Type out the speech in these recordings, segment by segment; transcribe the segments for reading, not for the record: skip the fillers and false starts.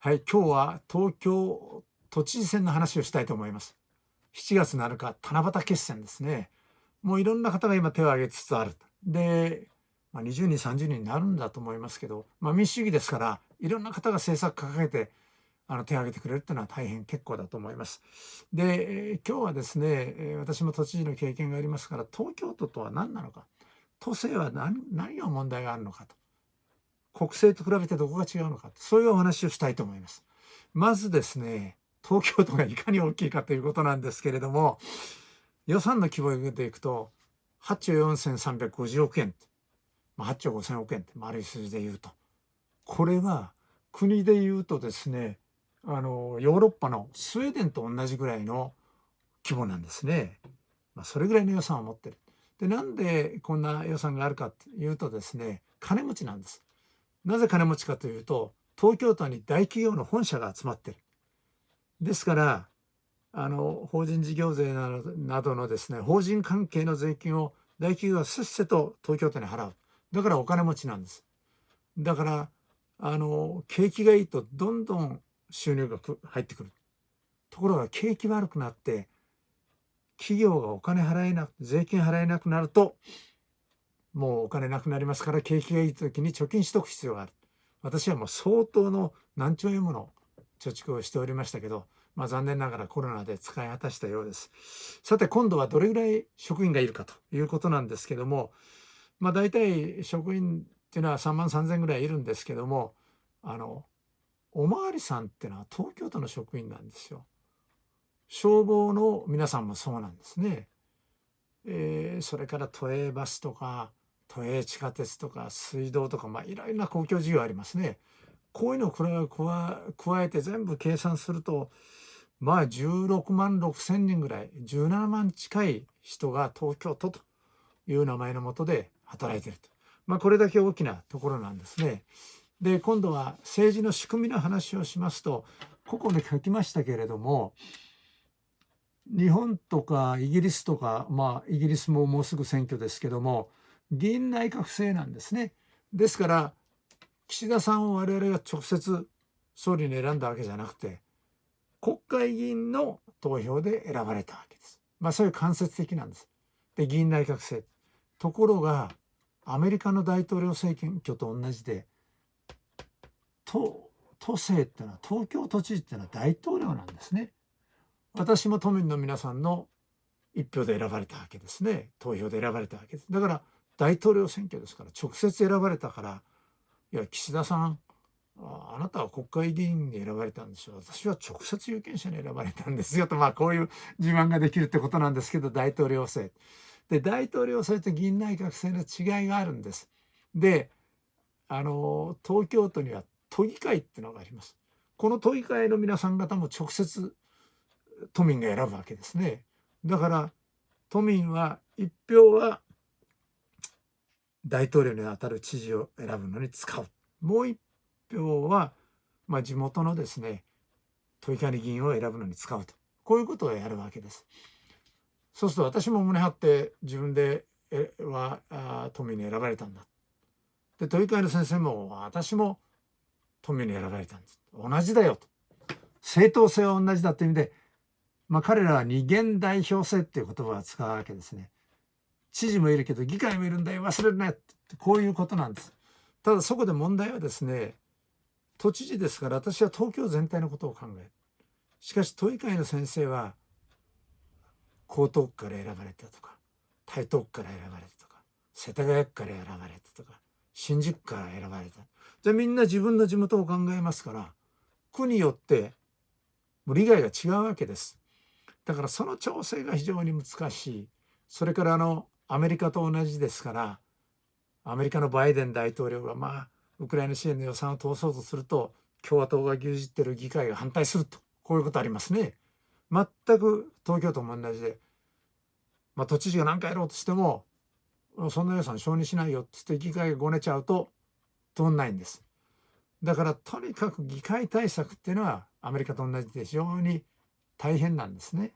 はい、今日は東京都知事選の話をしたいと思います。7月7日、七夕決戦ですね。もういろんな方が今手を挙げつつある。で、20人、30人になるんだと思いますけど、民主主義ですから、いろんな方が政策掲げて手を挙げてくれるっていうのは大変結構だと思います。で、今日はですね、私も都知事の経験がありますから、東京都とは何なのか、都政は何が問題があるのかと。国政と比べてどこが違うのか、そういうお話をしたいと思います。まずですね、東京都がいかに大きいかということなんですけれども、予算の規模でいくと、8兆4350億円、8兆5000億円って丸い数字で言うと、これは国で言うとですね、ヨーロッパのスウェーデンと同じぐらいの規模なんですね。それぐらいの予算を持ってる。で、なんでこんな予算があるかというとですね、金持ちなんです。なぜ金持ちかというと、東京都に大企業の本社が集まってる。ですから、法人事業税などのですね、法人関係の税金を大企業がせっせと東京都に払う。だからお金持ちなんです。だから、景気がいいとどんどん収入が入ってくる。ところが景気悪くなって、企業がお金払えなく、税金払えなくなると、もうお金なくなりますから、景気がいい時に貯金しとく必要がある。私はもう相当の何兆円もの貯蓄をしておりましたけど、残念ながらコロナで使い果たしたようです。さて今度はどれぐらい職員がいるかということなんですけども、大体職員っていうのは3万3000ぐらいいるんですけども、あの、おまわりさんっていうのは東京都の職員なんですよ。消防の皆さんもそうなんですね。それから都営バスとか、都営地下鉄とか水道とか、いろいろな公共事業ありますね。こういうのを加えて全部計算すると、16万6千人ぐらい、17万近い人が東京都という名前のもとで働いていると。これだけ大きなところなんですね。で、今度は政治の仕組みの話をしますと、ここで書きましたけれども、日本とかイギリスとか、イギリスももうすぐ選挙ですけども、議院内閣制なんですね。ですから、岸田さんを我々が直接総理に選んだわけじゃなくて、国会議員の投票で選ばれたわけです。そういう間接的なんです。で、議員内閣制。ところが、アメリカの大統領選挙と同じで、都政っていうのは、東京都知事っていうのは大統領なんですね。私も都民の皆さんの一票で選ばれたわけですね。投票で選ばれたわけです。だから大統領選挙ですから直接選ばれたから、いや、岸田さん、あなたは国会議員に選ばれたんですよ。私は直接有権者に選ばれたんですよと、こういう自慢ができるってことなんですけど、大統領制。で、大統領制と議員内閣制の違いがあるんです。で、東京都には都議会っていうのがあります。この都議会の皆さん方も直接都民が選ぶわけですね。だから都民は一票は大統領にあたる知事を選ぶのに使う。もう一票は、地元のですね、都議会の議員を選ぶのに使うと。こういうことをやるわけです。そうすると私も胸張って自分で都民に選ばれたんだ。で、都議会の先生も私も都民に選ばれたんです。同じだよと。正当性は同じだという意味で、彼らは二元代表制っていう言葉を使うわけですね。知事もいるけど議会もいるんだよ、忘れるなって、こういうことなんです。ただそこで問題はですね、都知事ですから私は東京全体のことを考える。しかし都議会の先生は江東区から選ばれたとか、台東区から選ばれたとか、世田谷区から選ばれたとか、新宿区から選ばれた。じゃあみんな自分の地元を考えますから、区によってもう利害が違うわけです。だからその調整が非常に難しい。それからアメリカと同じですから、アメリカのバイデン大統領がウクライナ支援の予算を通そうとすると、共和党が牛耳っている議会が反対すると、こういうことありますね。全く東京都も同じで、都知事が何かやろうとしても、そんな予算承認しないよって言って議会がごねちゃうと通んないんです。だからとにかく議会対策っていうのはアメリカと同じで非常に大変なんですね。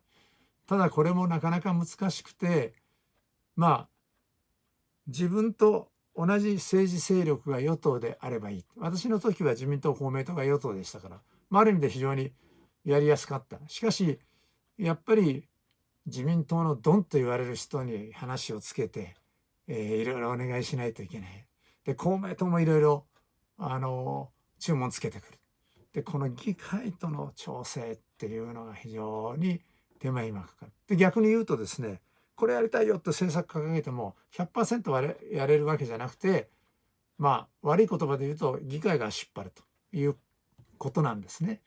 ただこれもなかなか難しくて、自分と同じ政治勢力が与党であればいい。私の時は自民党公明党が与党でしたから、ある意味で非常にやりやすかった。しかしやっぱり自民党のドンと言われる人に話をつけて、いろいろお願いしないといけない。で公明党もいろいろ注文つけてくる。でこの議会との調整っていうのが非常に手間暇かかる。で逆に言うとですね、これやりたいよって政策掲げても 100% やれるわけじゃなくて、悪い言葉で言うと議会が足引っ張るということなんですね。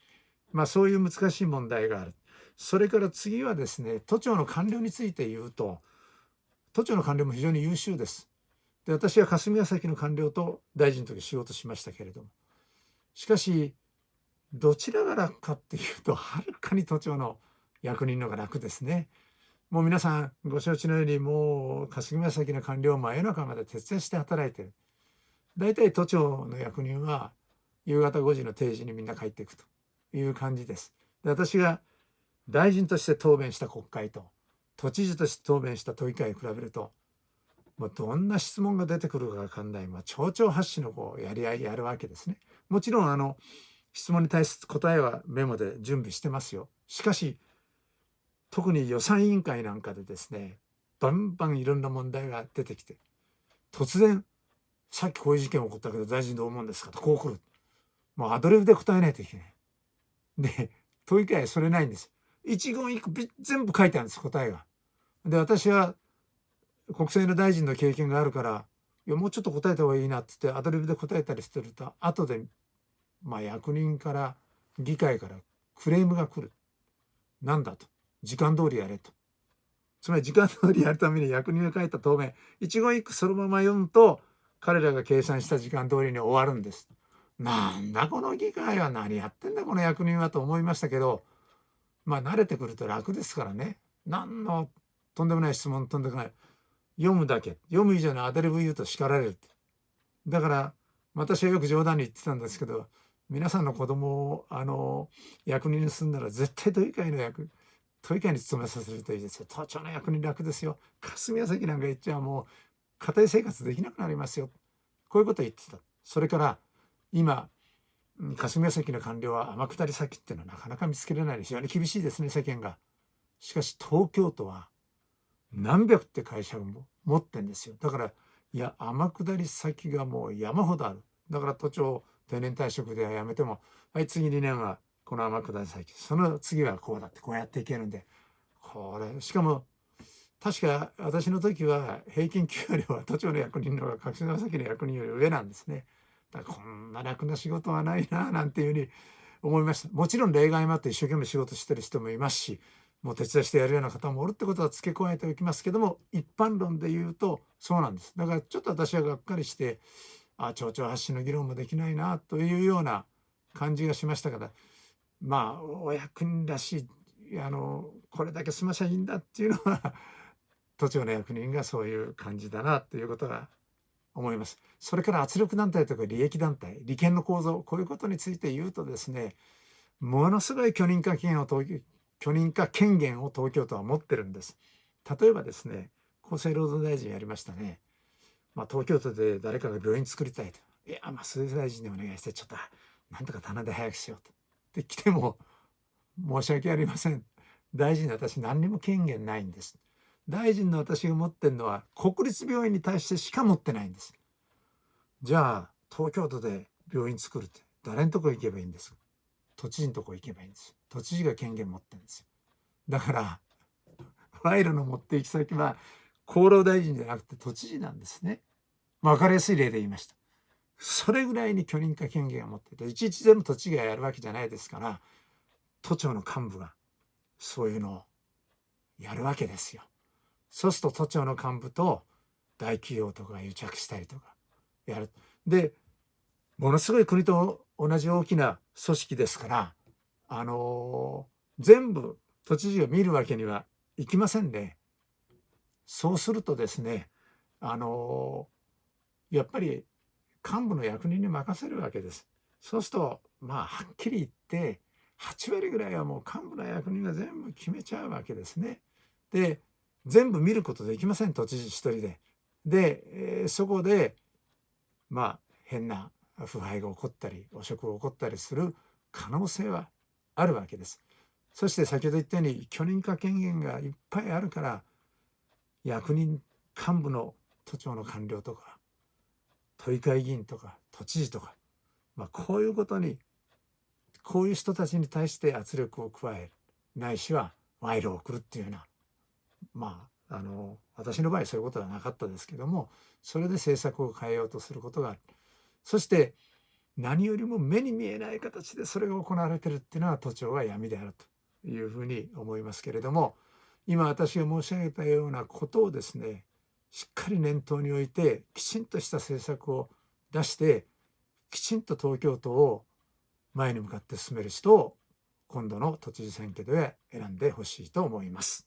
そういう難しい問題がある。それから次はですね、都庁の官僚について言うと、都庁の官僚も非常に優秀です。で私は霞が関の官僚と大臣の時仕事しましたけれども、しかしどちらが楽かっていうと、はるかに都庁の役人の方が楽ですね。もう皆さんご承知のように、もう霞が関の官僚は真夜中まで徹夜して働いてる。大体都庁の役人は夕方5時の定時にみんな帰っていくという感じです。で私が大臣として答弁した国会と都知事として答弁した都議会を比べると、もうどんな質問が出てくるか分かんない、丁々発止のやり合いやるわけですね。もちろん質問に対する答えはメモで準備してますよ。しかし特に予算委員会なんかでですね、バンバンいろんな問題が出てきて、突然さっきこういう事件起こったけど大臣どう思うんですかとこう来る。もうアドリブで答えないといけない。で都議会はそれないんです。一言一句全部書いてあるんです、答えが。で私は国政の大臣の経験があるから、いやもうちょっと答えた方がいいなって言ってアドリブで答えたりしてると、後で役人から議会からクレームが来る。なんだと、時間通りやれと。つまり時間通りやるために役人が書いた答弁一言一句そのまま読むと、彼らが計算した時間通りに終わるんです。なんだこの議会は、何やってんだこの役人はと思いましたけど、慣れてくると楽ですからね。何のとんでもない質問飛んでこない。読むだけ。読む以上のアドリブ言うと叱られる。だから私はよく冗談に言ってたんですけど、皆さんの子供を役人にするなら絶対都議会に勤めさせるといいですよ。都庁の役人楽ですよ。霞が関なんか言っちゃもう家庭生活できなくなりますよ。こういうことを言ってた。それから今霞が関の官僚は天下り先っていうのはなかなか見つけられないで非常に厳しいですね、世間が。しかし東京都は何百って会社を持ってんですよ。だから天下り先がもう山ほどある。だから都庁定年退職ではやめても、はい次2年はこの天下り先、その次はこうだってこうやっていけるんで、これしかも確か私の時は平均給料は都庁の役人の方が霞が関の役人より上なんですね。だからこんな楽な仕事はないななんていうふうに思いました。もちろん例外もあって一生懸命仕事してる人もいますし、もう手伝いしてやるような方もおるってことは付け加えておきますけども、一般論で言うとそうなんです。だからちょっと私はがっかりして、町長発信の議論もできないなというような感じがしましたから、お役人らしいこれだけ済ましゃいいんだっていうのは都庁の役人がそういう感じだなということが思います。それから圧力団体とか利益団体、利権の構造、こういうことについて言うとですね、ものすごい許認可権限を東京都は持ってるんです。例えばですね、厚生労働大臣やりましたね。東京都で誰かが病院作りたいと。いや、鈴木大臣にお願いして、ちょっとなんとか棚で早くしようと。で来ても申し訳ありません。大臣の私何にも権限ないんです。大臣の私が持ってるのは国立病院に対してしか持ってないんです。じゃあ東京都で病院作るって誰のとこ行けばいいんですか。都知事のとこ行けばいいんです。都知事が権限持ってるんですよ。だから賄賂の持って行き先は厚労大臣じゃなくて都知事なんですね。分かりやすい例で言いました。それぐらいに許認可権限を持ってて、いちいち全部都知事がやるわけじゃないですから、都庁の幹部がそういうのをやるわけですよ。そうすると都庁の幹部と大企業とかが癒着したりとかやる。でものすごい国と同じ大きな組織ですから、全部都知事が見るわけにはいきませんね。そうするとですね、やっぱり幹部の役人に任せるわけです。そうするとはっきり言って8割ぐらいはもう幹部の役人が全部決めちゃうわけですね。で全部見ることできません、都知事一人で。で、そこで変な腐敗が起こったり汚職が起こったりする可能性はあるわけです。そして先ほど言ったように許認可権限がいっぱいあるから、役人幹部の都庁の官僚とか都議会議員とか都知事とか、こういうことに、こういう人たちに対して圧力を加える、ないしは賄賂を送るっていうような、私の場合そういうことはなかったですけども、それで政策を変えようとすることがある。そして何よりも目に見えない形でそれが行われているっていうのは都庁は闇であるというふうに思いますけれども、今私が申し上げたようなことをですね、しっかり念頭に置いてきちんとした政策を出して、きちんと東京都を前に向かって進める人を今度の都知事選挙では選んでほしいと思います。